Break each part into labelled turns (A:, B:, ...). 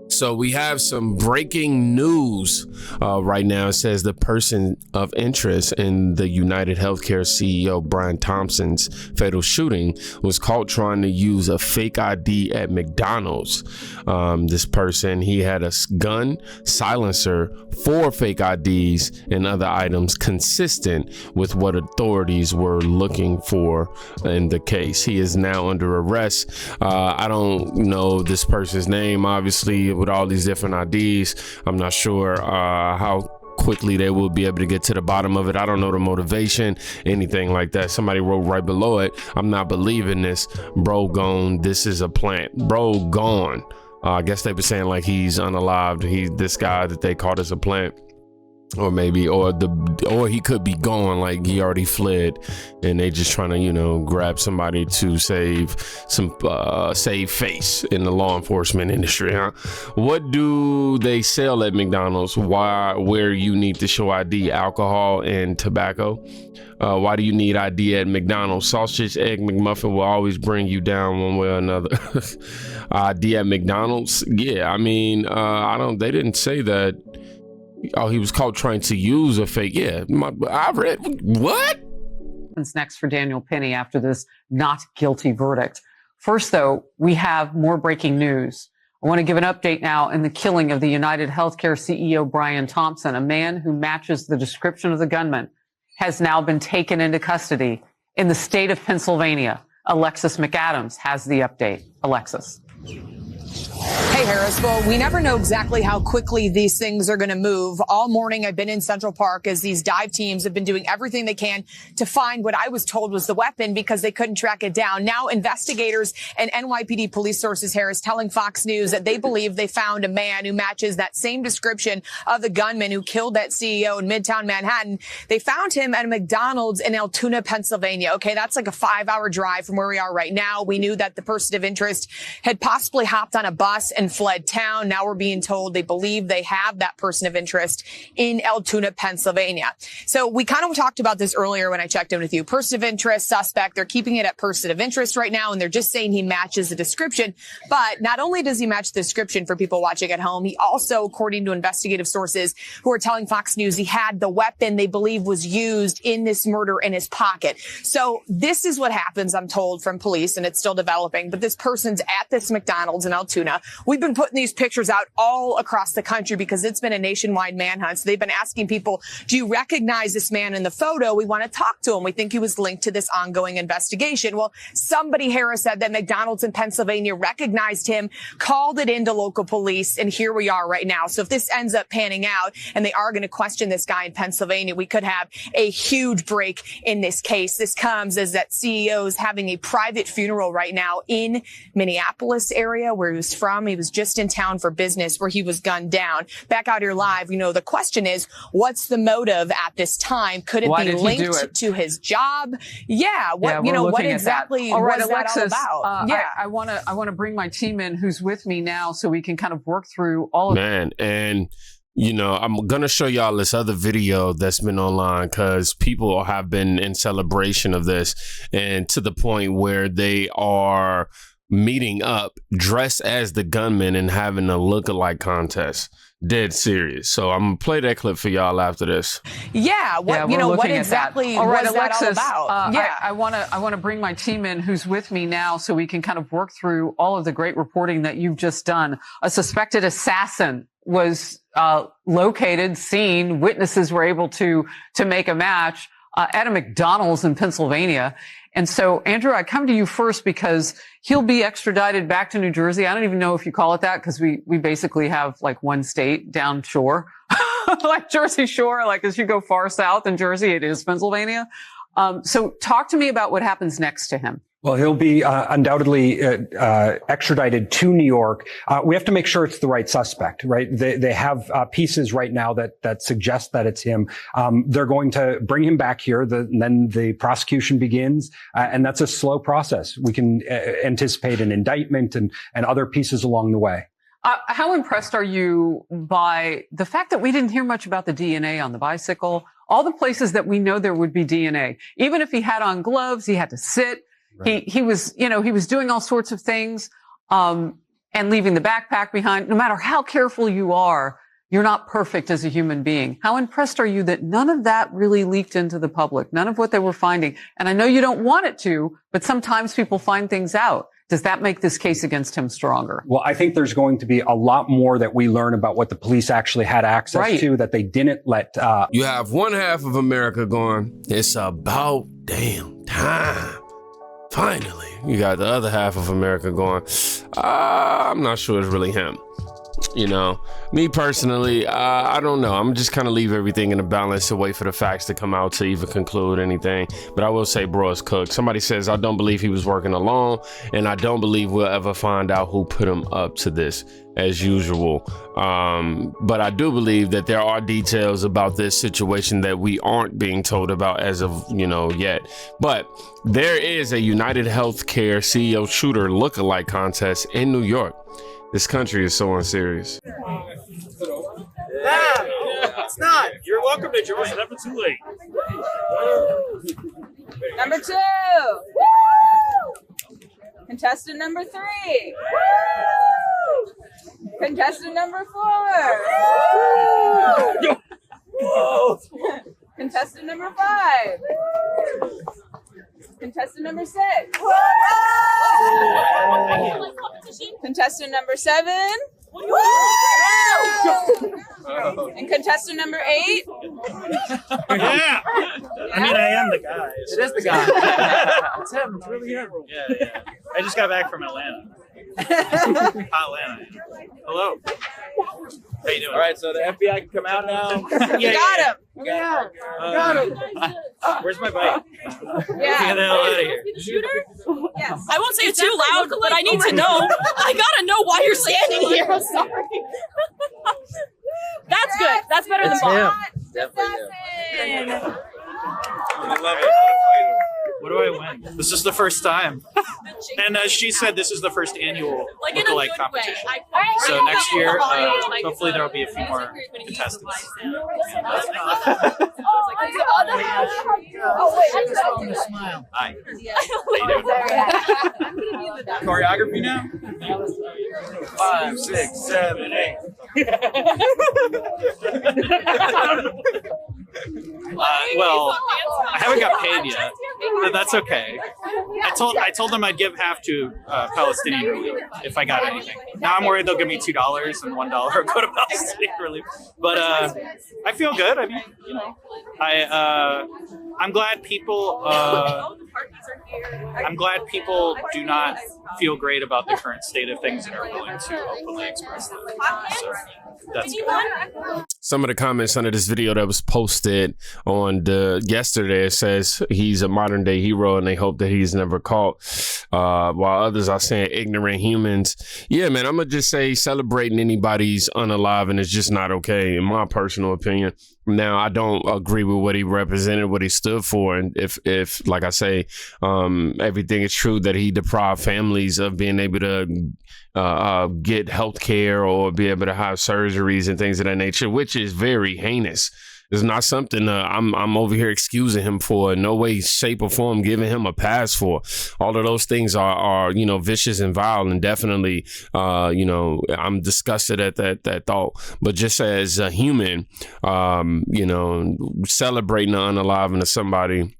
A: So we have some breaking news right now. It says the person of interest in the UnitedHealthcare CEO Brian Thompson's fatal shooting was caught trying to use a fake ID at McDonald's. This person, he had a gun, silencer, 4 fake IDs, and other items consistent with what authorities were looking for in the case. He is now under arrest. I don't know this person's name, obviously, with all these different IDs. I'm not sure how quickly they will be able to get to the bottom of it. I don't know the motivation, anything like that. Somebody wrote right below it, I'm not believing this. Bro gone. This is a plant. Bro gone. I guess they were saying like he's unalived. This guy that they caught as a plant. Or maybe, or he could be gone, like he already fled, and they just trying to, grab somebody to save face in the law enforcement industry, huh? What do they sell at McDonald's? Where you need to show ID, alcohol and tobacco? Why do you need ID at McDonald's? Sausage, egg, McMuffin will always bring you down one way or another. ID at McDonald's? Yeah, I mean, they didn't say that. Oh, he was caught trying to use a fake. Yeah, I read. What?
B: What's next for Daniel Penny after this not guilty verdict? First, though, we have more breaking news. I want to give an update now in the killing of the UnitedHealthcare CEO Brian Thompson, a man who matches the description of the gunman, has now been taken into custody in the state of Pennsylvania. Alexis McAdams has the update. Alexis.
C: Hey, Harris. Well, we never know exactly how quickly these things are going to move. All morning, I've been in Central Park as these dive teams have been doing everything they can to find what I was told was the weapon because they couldn't track it down. Now, investigators and NYPD police sources, Harris, telling Fox News that they believe they found a man who matches that same description of the gunman who killed that CEO in Midtown Manhattan. They found him at a McDonald's in Altoona, Pennsylvania. Okay, that's like a 5-hour drive from where we are right now. We knew that the person of interest had possibly hopped on a bus and fled town. Now we're being told they believe they have that person of interest in Altoona, Pennsylvania. So we kind of talked about this earlier when I checked in with you. Person of interest, suspect, they're keeping it at person of interest right now, and they're just saying he matches the description. But not only does he match the description for people watching at home, he also, according to investigative sources who are telling Fox News, he had the weapon they believe was used in this murder in his pocket. So this is what happens, I'm told, from police, and it's still developing. But this person's at this McDonald's in Altoona. We've been putting these pictures out all across the country because it's been a nationwide manhunt. So they've been asking people, do you recognize this man in the photo? We want to talk to him. We think he was linked to this ongoing investigation. Well, somebody, Harris, said that McDonald's in Pennsylvania recognized him, called it into local police, and here we are right now. So if this ends up panning out and they are going to question this guy in Pennsylvania, we could have a huge break in this case. This comes as that CEO is having a private funeral right now in Minneapolis area where he was from. He was just in town for business where he was gunned down. Back out here live, the question is, what's the motive at this time? Could it be linked to his job? Yeah. What exactly
B: all right,
C: was
B: Alexis,
C: that all about?
B: I want to bring my team in who's with me now so we can kind of work through all of
A: Man, and I'm going to show y'all this other video that's been online because people have been in celebration of this, and to the point where they are meeting up dressed as the gunman and having a look-alike contest. Dead serious. So I'm gonna play that clip for y'all after this.
C: Yeah. What exactly
B: all right,
C: was
B: Alexis,
C: that all about?
B: I want to bring my team in who's with me now so we can kind of work through all of the great reporting that you've just done. A suspected assassin was located, seen, witnesses were able to make a match at a McDonald's in Pennsylvania. And so, Andrew, I come to you first because he'll be extradited back to New Jersey. I don't even know if you call it that because we basically have like one state down shore, like Jersey Shore. Like as you go far south in Jersey, it is Pennsylvania. So talk to me about what happens next to him.
D: Well, he'll be undoubtedly extradited to New York. We have to make sure it's the right suspect, right? They have pieces right now that suggest that it's him. They're going to bring him back here, and then the prosecution begins, and that's a slow process. We can anticipate an indictment and other pieces along the way.
B: How impressed are you by the fact that we didn't hear much about the DNA on the bicycle? All the places that we know there would be DNA. Even if he had on gloves, he had to sit. Right. He was doing all sorts of things. and leaving the backpack behind. No matter how careful you are, you're not perfect as a human being. How impressed are you that none of that really leaked into the public? None of what they were finding. And I know you don't want it to, but sometimes people find things out. Does that make this case against him stronger?
D: Well, I think there's going to be a lot more that we learn about what the police actually had access to that they didn't let.
A: You have one half of America going, it's about damn time. Finally, you got the other half of America going, I'm not sure it's really him. You know, me personally, I don't know. I'm just kind of leave everything in a balance to wait for the facts to come out to even conclude anything. But I will say, bro, it's cooked. Somebody says, I don't believe he was working alone, and I don't believe we'll ever find out who put him up to this, as usual. But I do believe that there are details about this situation that we aren't being told about as of, yet. But there is a UnitedHealthcare CEO shooter lookalike contest in New York. This country is so unserious.
E: It's not. You're welcome to join. Never too late.
F: Number 2. Woo! Contestant number 3. Woo! Contestant number 4. Contestant number 5. Contestant number 6. Contestant number 7. And contestant number 8.
E: Yeah. I mean, I am the guy.
G: It is the guy. It's him. It's really him.
E: Yeah. I just got back from Atlanta. Atlanta. Hello. How you doing?
G: All right, so the FBI can come out now.
F: You got him.
G: Got him.
E: Where's my bike?
F: Yeah.
E: Get the hell out of here.
F: Shooter? Yes.
H: I won't say it too loud, but I need to know. I gotta know why you're standing here. I'm sorry. That's good. That's better than mine.
G: Definitely him.
E: I love it. What do I win? This is the first time. And she said this is the first annual lookalike competition. So next year, hopefully there will be a few more contestants. Hi. How you doing? Choreography now?
G: 5, 6, 7, 8.
E: Well, I haven't got paid yet, but that's okay. I told them I'd give half to Palestinian relief if I got anything. Now I'm worried they'll give me $2 and $1 go to Palestinian relief. But I feel good. I mean, I'm glad people. I'm glad people do not feel great about the current state of things and are willing to openly express them. So that's good.
A: Some of the comments under this video that was posted on yesterday, it says he's a modern day hero and they hope that he's never caught. While others are saying ignorant humans. Yeah, man, I'm going to just say celebrating anybody's unaliving is just not okay, in my personal opinion. Now, I don't agree with what he represented, what he stood for. And if like I say, everything is true that he deprived families of being able to get health care or be able to have surgeries and things of that nature, which is very heinous. It's not something I'm over here excusing him for. In no way, shape, or form giving him a pass for. All of those things are vicious and vile, and definitely, I'm disgusted at that thought. But just as a human, celebrating the unaliving of somebody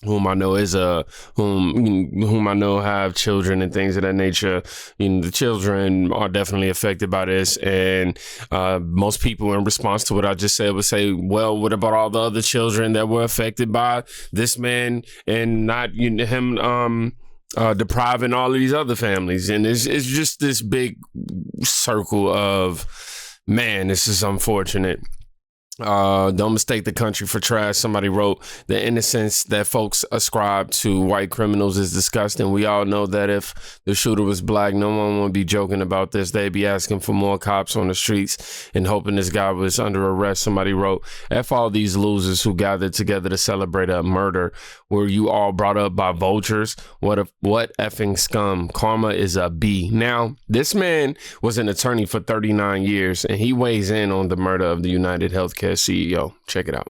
A: whom I know is whom I know have children and things of that nature. The children are definitely affected by this, and most people, in response to what I just said, would say, "Well, what about all the other children that were affected by this man and not him depriving all of these other families?" And it's just this big circle of, man, this is unfortunate. Don't mistake the country for trash. Somebody wrote, the innocence that folks ascribe to white criminals is disgusting. We all know that if the shooter was black, no one would be joking about this. They'd be asking for more cops on the streets and hoping this guy was under arrest. Somebody wrote, F all these losers who gathered together to celebrate a murder. Were you all brought up by vultures? What effing scum. Karma is a B. Now, this man was an attorney for 39 years, and he weighs in on the murder of the UnitedHealthcare CEO. Check it out.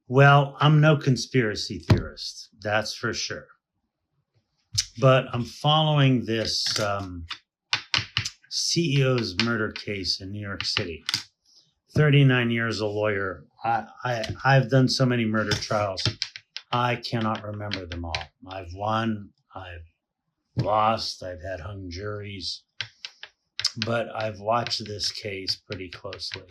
I: Well, I'm no conspiracy theorist, that's for sure. But I'm following this CEO's murder case in New York City. 39 years a lawyer. I've done so many murder trials. I cannot remember them all. I've won, I've lost, I've had hung juries, but I've watched this case pretty closely.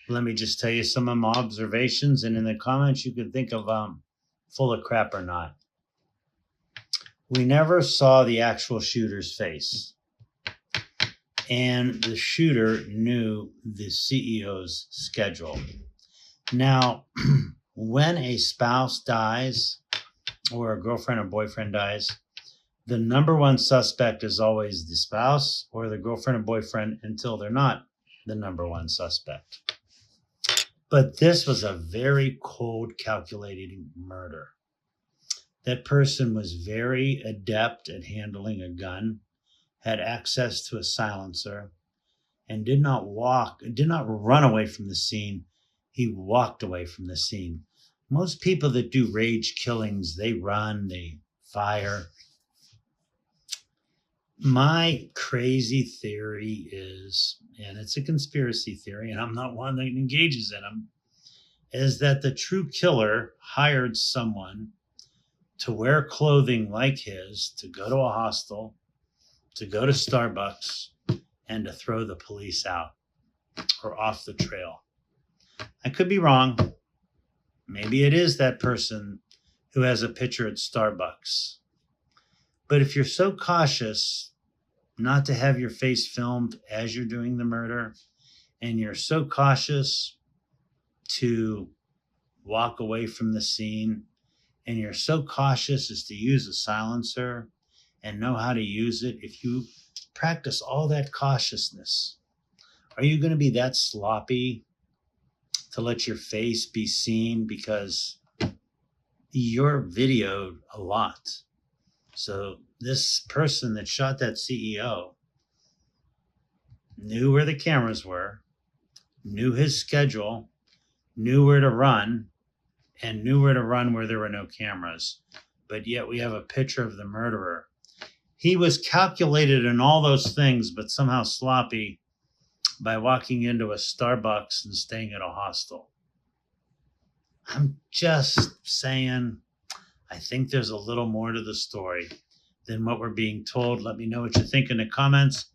I: Let me just tell you some of my observations, and in the comments you can think of full of crap or not. We never saw the actual shooter's face, and the shooter knew the CEO's schedule. Now, when a spouse dies or a girlfriend or boyfriend dies, the number one suspect is always the spouse or the girlfriend or boyfriend until they're not the number one suspect. But this was a very cold, calculating murder. That person was very adept at handling a gun, had access to a silencer, and did not run away from the scene. He walked away from the scene. Most people that do rage killings, they run, they fire. My crazy theory is, and it's a conspiracy theory, and I'm not one that engages in them, is that the true killer hired someone to wear clothing like his, to go to a hostel, to go to Starbucks, and to throw the police out or off the trail. I could be wrong. Maybe it is that person who has a picture at Starbucks. But if you're so cautious not to have your face filmed as you're doing the murder, and you're so cautious to walk away from the scene, and you're so cautious as to use a silencer and know how to use it, if you practice all that cautiousness, are you going to be that sloppy to let your face be seen? Because you're videoed a lot. So this person that shot that CEO knew where the cameras were, knew his schedule, knew where to run, and knew where to run where there were no cameras. But yet we have a picture of the murderer. He was calculated in all those things, but somehow sloppy by walking into a Starbucks and staying at a hostel. I'm just saying, I think there's a little more to the story than what we're being told. Let me know what you think in the comments.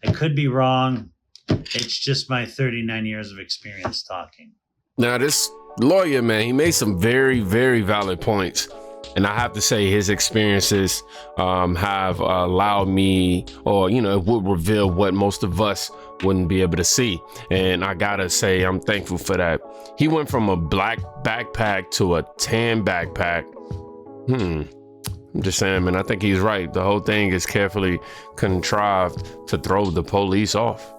I: I could be wrong. It's just my 39 years of experience talking.
A: Now, this lawyer, man, he made some very, very valid points. And I have to say his experiences have allowed me, or, it would reveal what most of us wouldn't be able to see. And I gotta say, I'm thankful for that. He went from a black backpack to a tan backpack. I'm just saying, man, I think he's right. The whole thing is carefully contrived to throw the police off.